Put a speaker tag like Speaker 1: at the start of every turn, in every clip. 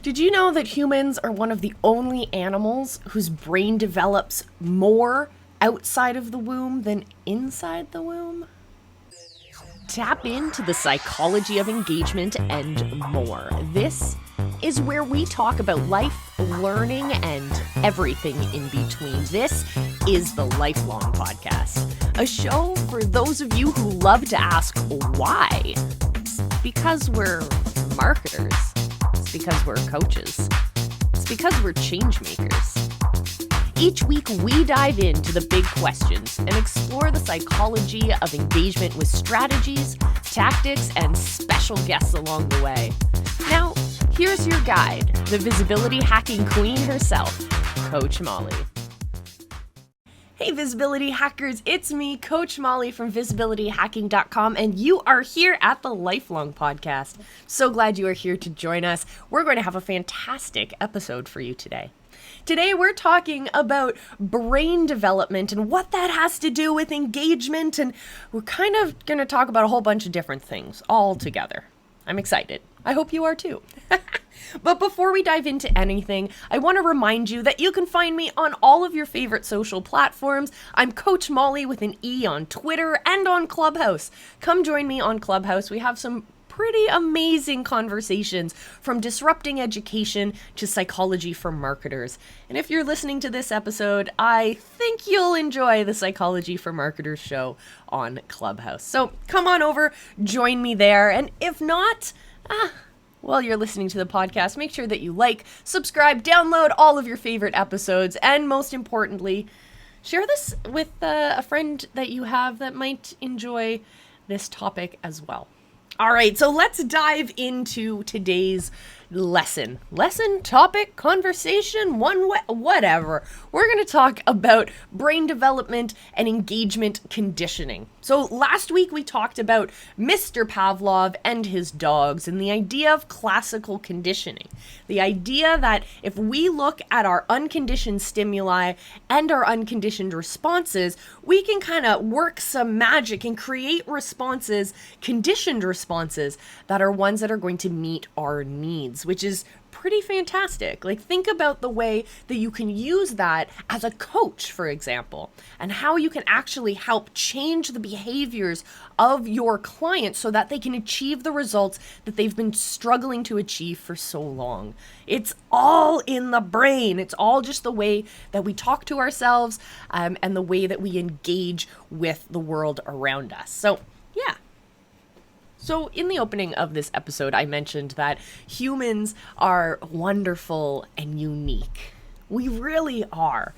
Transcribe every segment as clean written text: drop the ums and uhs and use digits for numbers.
Speaker 1: Did you know that humans are one of the only animals whose brain develops more outside of the womb than inside the womb? Tap into the psychology of engagement and more. This is where we talk about life, learning, and everything in between. This is the Lifelong Podcast, a show for those of you who love to ask why. It's because we're marketers. It's because we're coaches. It's because we're change makers. Each week, we dive into the big questions and explore the psychology of engagement with strategies, tactics, and special guests along the way. Now, here's your guide, the visibility hacking queen herself, Coach Molly. Hey, visibility hackers, it's me, Coach Molly from visibilityhacking.com, and you are here at the Lifelong Podcast. So glad you are here to join us. We're going to have a fantastic episode for you today. Today, we're talking about brain development and what that has to do with engagement, and we're kind of going to talk about a whole bunch of different things all together. I'm excited. I hope you are too. But before we dive into anything, I want to remind you that you can find me on all of your favorite social platforms. I'm Coach Molly with an E on Twitter and on Clubhouse. Come join me on Clubhouse. We have some pretty amazing conversations, from disrupting education to psychology for marketers. And if you're listening to this episode, I think you'll enjoy the Psychology for Marketers show on Clubhouse. So come on over, join me there. And if not, while you're listening to the podcast, make sure that you like, subscribe, download all of your favorite episodes, and most importantly, share this with a friend that you have that might enjoy this topic as well. All right, so let's dive into today's lesson, topic, conversation, whatever. We're going to talk about brain development and engagement conditioning. So last week we talked about Mr. Pavlov and his dogs and the idea of classical conditioning. The idea that if we look at our unconditioned stimuli and our unconditioned responses, we can kind of work some magic and create responses, conditioned responses, that are ones that are going to meet our needs, which is pretty fantastic. Like, think about the way that you can use that as a coach, for example, and how you can actually help change the behaviors of your clients so that they can achieve the results that they've been struggling to achieve for so long. It's all in the brain. It's all just the way that we talk to ourselves, and the way that we engage with the world around us. So, yeah. So in the opening of this episode, I mentioned that humans are wonderful and unique. We really are.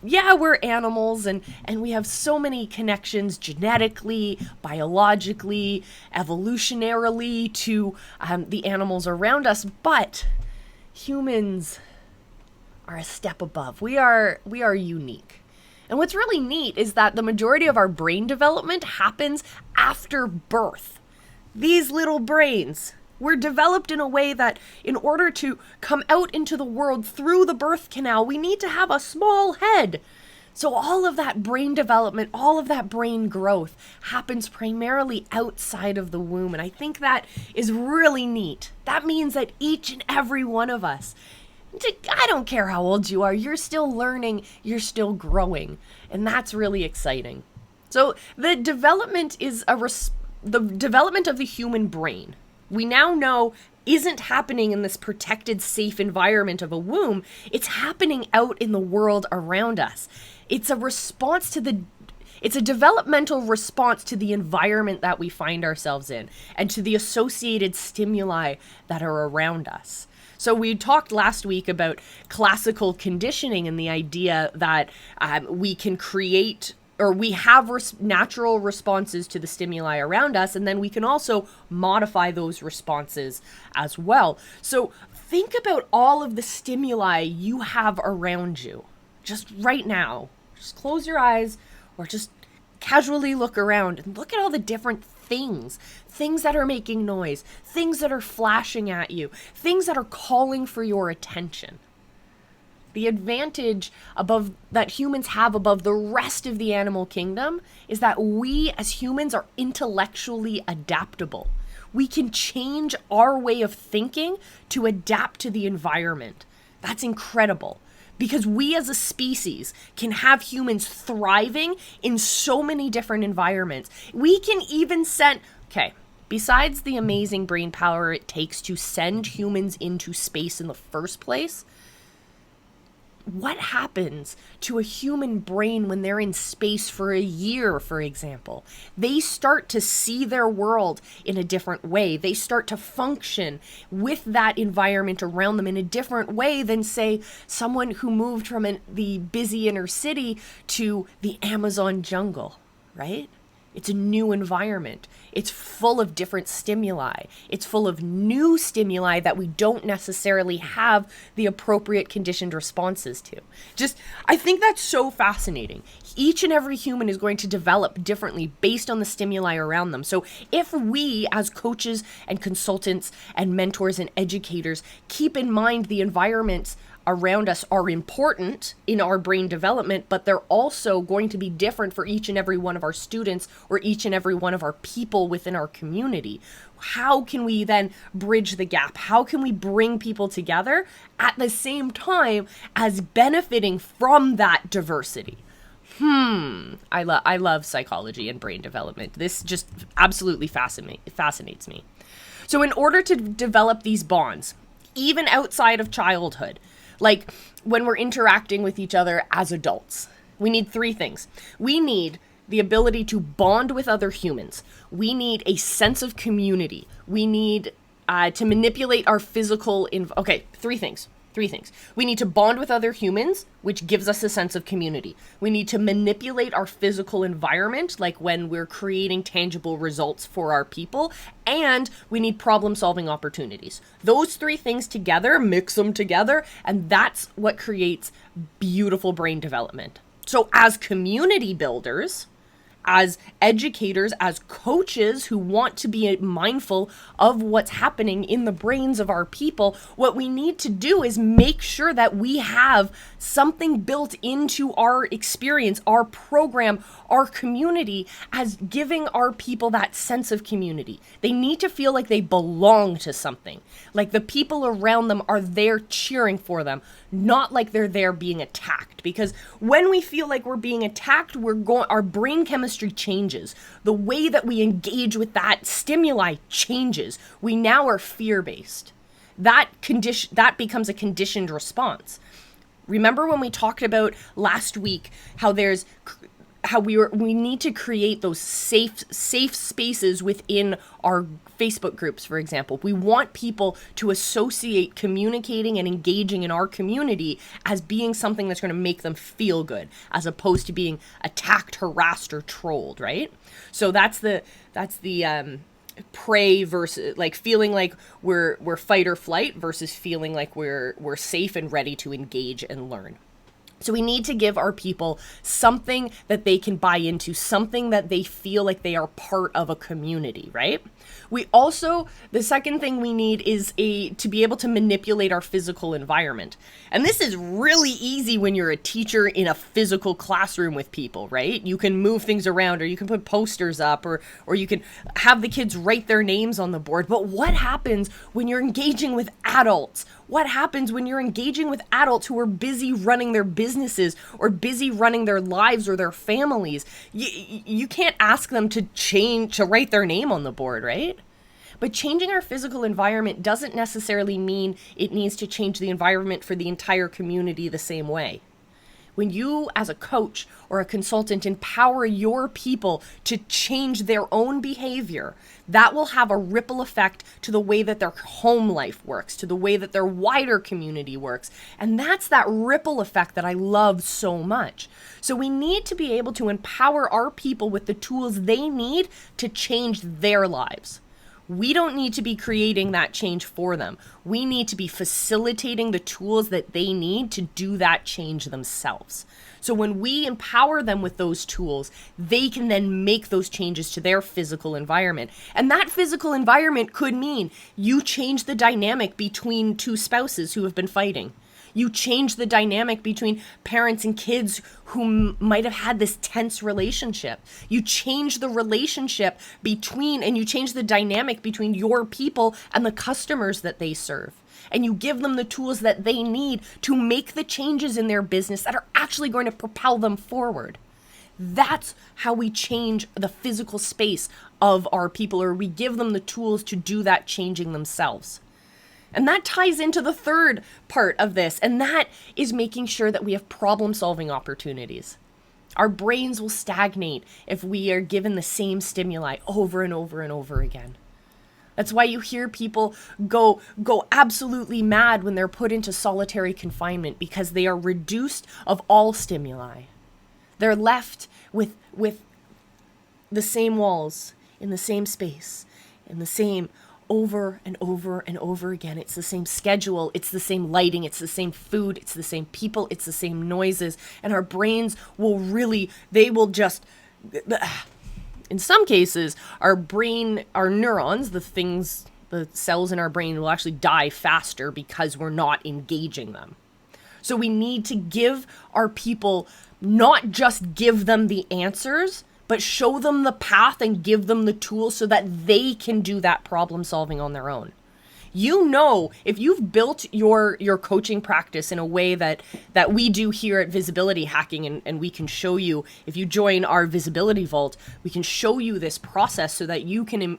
Speaker 1: Yeah, we're animals, and we have so many connections genetically, biologically, evolutionarily to the animals around us, but humans are a step above. We are unique. And what's really neat is that the majority of our brain development happens after birth. These little brains were developed in a way that in order to come out into the world through the birth canal, we need to have a small head. So all of that brain development, all of that brain growth happens primarily outside of the womb. And I think that is really neat. That means that each and every one of us, I don't care how old you are, you're still learning, you're still growing. And that's really exciting. So the development the development of the human brain, we now know, isn't happening in this protected, safe environment of a womb. It's happening out in the world around us. It's a developmental response to the environment that we find ourselves in and to the associated stimuli that are around us. So we talked last week about classical conditioning and the idea that we can create, or we have natural responses to the stimuli around us, and then we can also modify those responses as well. So think about all of the stimuli you have around you just right now. Just close your eyes or just casually look around and look at all the different things that are making noise, things that are flashing at you, things that are calling for your attention. The advantage that humans have above the rest of the animal kingdom is that we as humans are intellectually adaptable. we can change our way of thinking to adapt to the environment. That's incredible. Because we as a species can have humans thriving in so many different environments. We can even send, besides the amazing brain power it takes to send humans into space in the first place, what happens to a human brain when they're in space for a year, for example? They start to see their world in a different way. They start to function with that environment around them in a different way than, say, someone who moved from the busy inner city to the Amazon jungle, right? It's a new environment. It's full of different stimuli. It's full of new stimuli that we don't necessarily have the appropriate conditioned responses to. I think that's so fascinating. Each and every human is going to develop differently based on the stimuli around them. So if we, as coaches and consultants and mentors and educators, keep in mind the environments around us are important in our brain development, but they're also going to be different for each and every one of our students or each and every one of our people within our community. How can we then bridge the gap? How can we bring people together at the same time as benefiting from that diversity? I love psychology and brain development. This just absolutely fascinates me. So in order to develop these bonds, even outside of childhood, like when we're interacting with each other as adults, we need three things. We need the ability to bond with other humans. We need a sense of community. We need to manipulate our physical... Three things. We need to bond with other humans, which gives us a sense of community. We need to manipulate our physical environment, like when we're creating tangible results for our people, and we need problem-solving opportunities. Those three things together, mix them together, and that's what creates beautiful brain development. So as community builders, as educators, as coaches who want to be mindful of what's happening in the brains of our people, what we need to do is make sure that we have something built into our experience, our program, our community, as giving our people that sense of community. They need to feel like they belong to something, like the people around them are there cheering for them, not like they're there being attacked. Because when we feel like we're being attacked, our brain chemistry changes. The way that we engage with that stimuli changes. We now are fear-based. That becomes a conditioned response. Remember when we talked about last week how we need to create those safe spaces within our Facebook groups, for example. We want people to associate communicating and engaging in our community as being something that's going to make them feel good, as opposed to being attacked, harassed, or trolled, right? So that's the prey versus like feeling like we're fight or flight versus feeling like we're safe and ready to engage and learn. So we need to give our people something that they can buy into, something that they feel like they are part of a community, right? The second thing we need is to be able to manipulate our physical environment. And this is really easy when you're a teacher in a physical classroom with people, right? You can move things around, or you can put posters up, or you can have the kids write their names on the board. But what happens when you're engaging with adults? What happens when you're engaging with adults who are busy running their businesses or busy running their lives or their families? You can't ask them to write their name on the board, right? But changing our physical environment doesn't necessarily mean it needs to change the environment for the entire community the same way. When you, as a coach or a consultant, empower your people to change their own behavior, that will have a ripple effect to the way that their home life works, to the way that their wider community works. And that's that ripple effect that I love so much. So we need to be able to empower our people with the tools they need to change their lives. We don't need to be creating that change for them. We need to be facilitating the tools that they need to do that change themselves. So when we empower them with those tools, they can then make those changes to their physical environment. And that physical environment could mean you change the dynamic between two spouses who have been fighting. You change the dynamic between parents and kids who might have had this tense relationship. You change the relationship between, and you change the dynamic between your people and the customers that they serve. And you give them the tools that they need to make the changes in their business that are actually going to propel them forward. That's how we change the physical space of our people, or we give them the tools to do that changing themselves. And that ties into the third part of this, and that is making sure that we have problem-solving opportunities. Our brains will stagnate if we are given the same stimuli over and over and over again. That's why you hear people go absolutely mad when they're put into solitary confinement, because they are reduced of all stimuli. They're left with the same walls, in the same space, in the same over and over and over again. It's the same schedule, it's the same lighting, it's the same food, it's the same people, it's the same noises. And our brains will in some cases, our neurons, the cells in our brain will actually die faster because we're not engaging them. So we need to give our people, not just give them the answers, but show them the path and give them the tools so that they can do that problem solving on their own. You know, if you've built your coaching practice in a way that we do here at Visibility Hacking, and we can show you, if you join our Visibility Vault, we can show you this process so that you can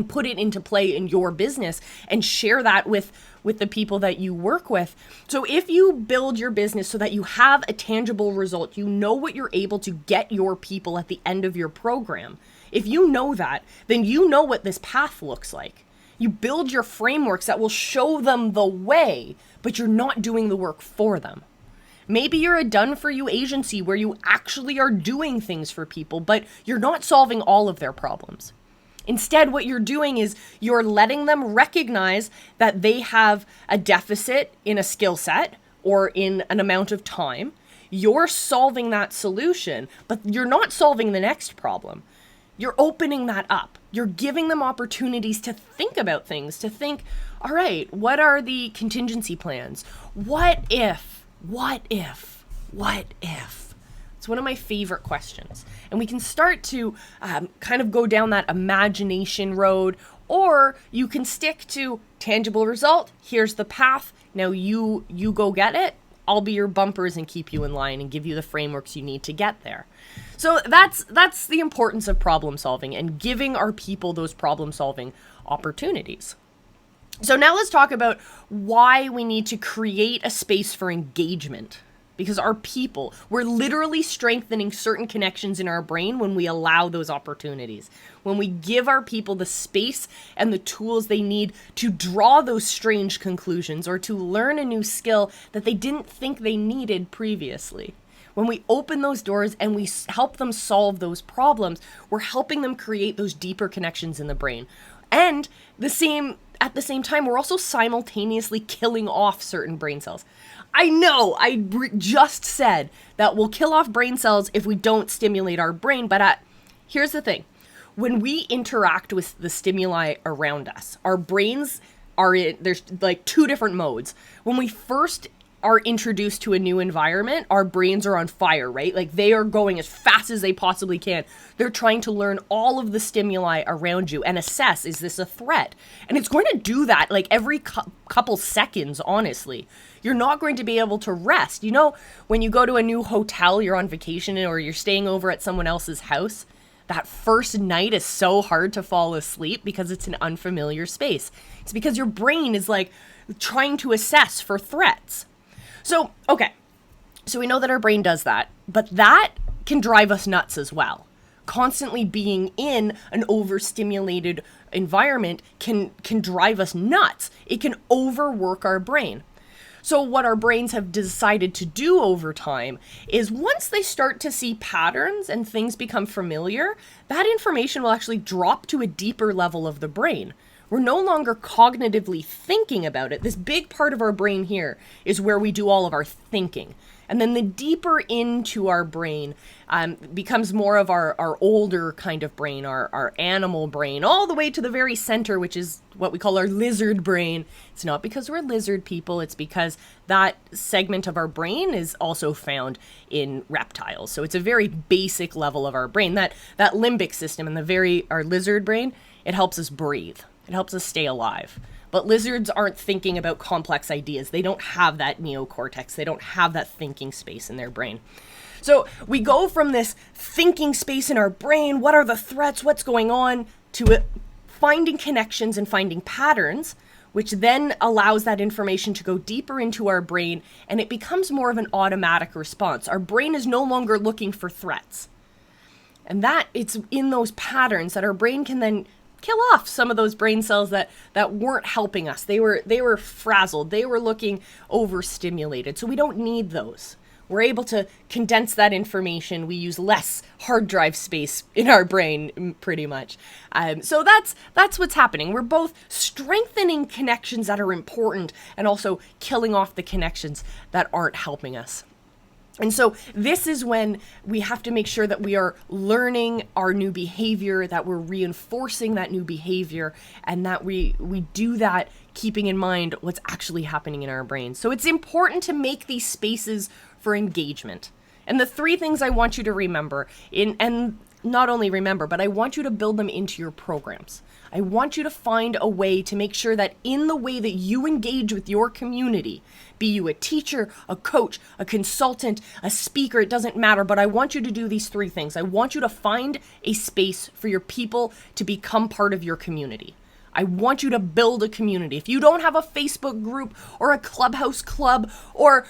Speaker 1: put it into play in your business and share that with the people that you work with. So if you build your business so that you have a tangible result, you know what you're able to get your people at the end of your program. If you know that, then you know what this path looks like. You build your frameworks that will show them the way, but you're not doing the work for them. Maybe you're a done-for-you agency where you actually are doing things for people, but you're not solving all of their problems. Instead, what you're doing is you're letting them recognize that they have a deficit in a skill set or in an amount of time. You're solving that solution, but you're not solving the next problem. You're opening that up. You're giving them opportunities to think about things, to think, all right, what are the contingency plans? What if? It's one of my favorite questions. And we can start to kind of go down that imagination road, or you can stick to tangible result. Here's the path. Now you go get it. I'll be your bumpers and keep you in line and give you the frameworks you need to get there. So that's the importance of problem solving and giving our people those problem solving opportunities. So now let's talk about why we need to create a space for engagement. Because our people, we're literally strengthening certain connections in our brain when we allow those opportunities. When we give our people the space and the tools they need to draw those strange conclusions or to learn a new skill that they didn't think they needed previously. When we open those doors and we help them solve those problems, we're helping them create those deeper connections in the brain. And at the same time, we're also simultaneously killing off certain brain cells. I know, just said that we'll kill off brain cells if we don't stimulate our brain, but here's the thing. When we interact with the stimuli around us, our brains there's like two different modes. When we first are introduced to a new environment, our brains are on fire, right? Like they are going as fast as they possibly can. They're trying to learn all of the stimuli around you and assess, is this a threat? And it's going to do that like every couple seconds, honestly. You're not going to be able to rest. You know, when you go to a new hotel, you're on vacation or you're staying over at someone else's house, that first night is so hard to fall asleep because it's an unfamiliar space. It's because your brain is like trying to assess for threats. So, okay, so we know that our brain does that, but that can drive us nuts as well. Constantly being in an overstimulated environment can drive us nuts. It can overwork our brain. So what our brains have decided to do over time is once they start to see patterns and things become familiar, that information will actually drop to a deeper level of the brain. We're no longer cognitively thinking about it. This big part of our brain here is where we do all of our thinking. And then the deeper into our brain becomes more of our older kind of brain, our animal brain, all the way to the very center, which is what we call our lizard brain. It's not because we're lizard people, it's because that segment of our brain is also found in reptiles. So it's a very basic level of our brain. That limbic system in our lizard brain, it helps us breathe. It helps us stay alive. But lizards aren't thinking about complex ideas. They don't have that neocortex. They don't have that thinking space in their brain. So we go from this thinking space in our brain, what are the threats, what's going on, to finding connections and finding patterns, which then allows that information to go deeper into our brain, and it becomes more of an automatic response. Our brain is no longer looking for threats. And that it's in those patterns that our brain can then kill off some of those brain cells that weren't helping us. They were frazzled. They were looking overstimulated. So we don't need those. We're able to condense that information. We use less hard drive space in our brain, pretty much. So that's what's happening. We're both strengthening connections that are important and also killing off the connections that aren't helping us. And so this is when we have to make sure that we are learning our new behavior, that we're reinforcing that new behavior, and that we do that keeping in mind what's actually happening in our brains. So it's important to make these spaces for engagement. And the three things I want you to remember, and not only remember, but I want you to build them into your programs. I want you to find a way to make sure that in the way that you engage with your community, be you a teacher, a coach, a consultant, a speaker, it doesn't matter, but I want you to do these three things. I want you to find a space for your people to become part of your community. I want you to build a community. If you don't have a Facebook group or a Clubhouse club or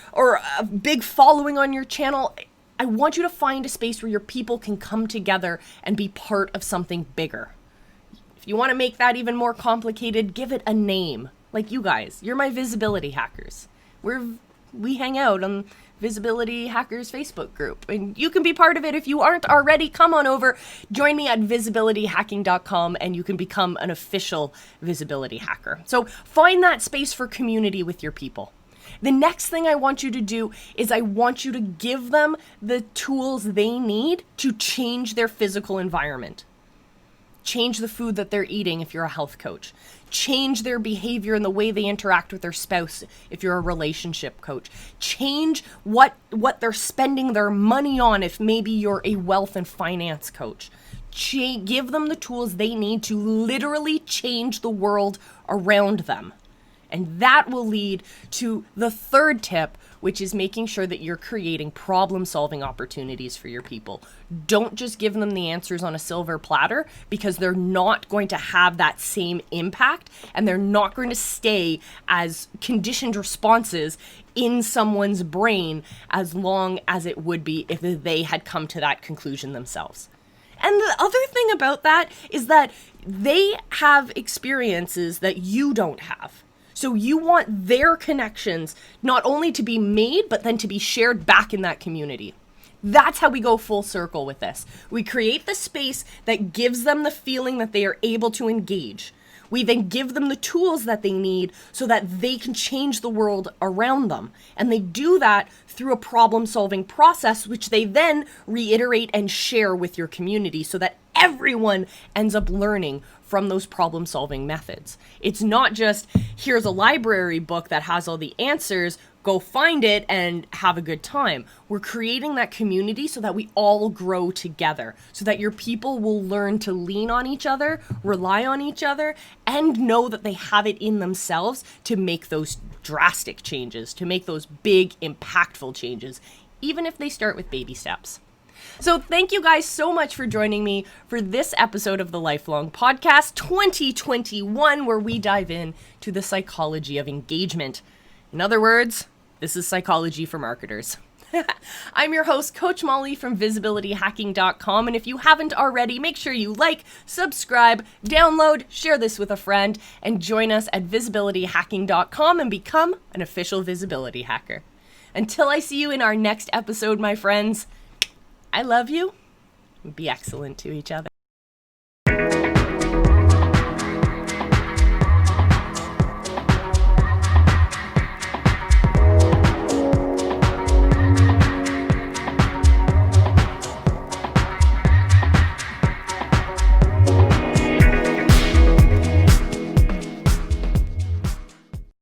Speaker 1: a big following on your channel, I want you to find a space where your people can come together and be part of something bigger. If you want to make that even more complicated, give it a name. Like you guys, you're my visibility hackers. We hang out on Visibility Hackers Facebook group, and you can be part of it if you aren't already. Come on over, join me at visibilityhacking.com, and you can become an official visibility hacker. So find that space for community with your people. The next thing I want you to do is I want you to give them the tools they need to change their physical environment. Change the food that they're eating if you're a health coach. Change their behavior and the way they interact with their spouse if you're a relationship coach. Change what they're spending their money on if maybe you're a wealth and finance coach. Give them the tools they need to literally change the world around them. And that will lead to the third tip, which is making sure that you're creating problem-solving opportunities for your people. Don't just give them the answers on a silver platter, because they're not going to have that same impact, and they're not going to stay as conditioned responses in someone's brain as long as it would be if they had come to that conclusion themselves. And the other thing about that is that they have experiences that you don't have. So you want their connections not only to be made, but then to be shared back in that community. That's how we go full circle with this. We create the space that gives them the feeling that they are able to engage. We then give them the tools that they need so that they can change the world around them. And they do that through a problem-solving process, which they then reiterate and share with your community so that everyone ends up learning from those problem-solving methods. It's not just, here's a library book that has all the answers, go find it and have a good time. We're creating that community so that we all grow together, so that your people will learn to lean on each other, rely on each other, and know that they have it in themselves to make those drastic changes, to make those big, impactful changes, even if they start with baby steps. So thank you guys so much for joining me for this episode of the Lifelong Podcast 2021, where we dive in to the psychology of engagement. In other words, this is psychology for marketers. I'm your host, Coach Molly from visibilityhacking.com. And if you haven't already, make sure you like, subscribe, download, share this with a friend, and join us at visibilityhacking.com and become an official visibility hacker. Until I see you in our next episode, my friends, I love you. Be excellent to each other.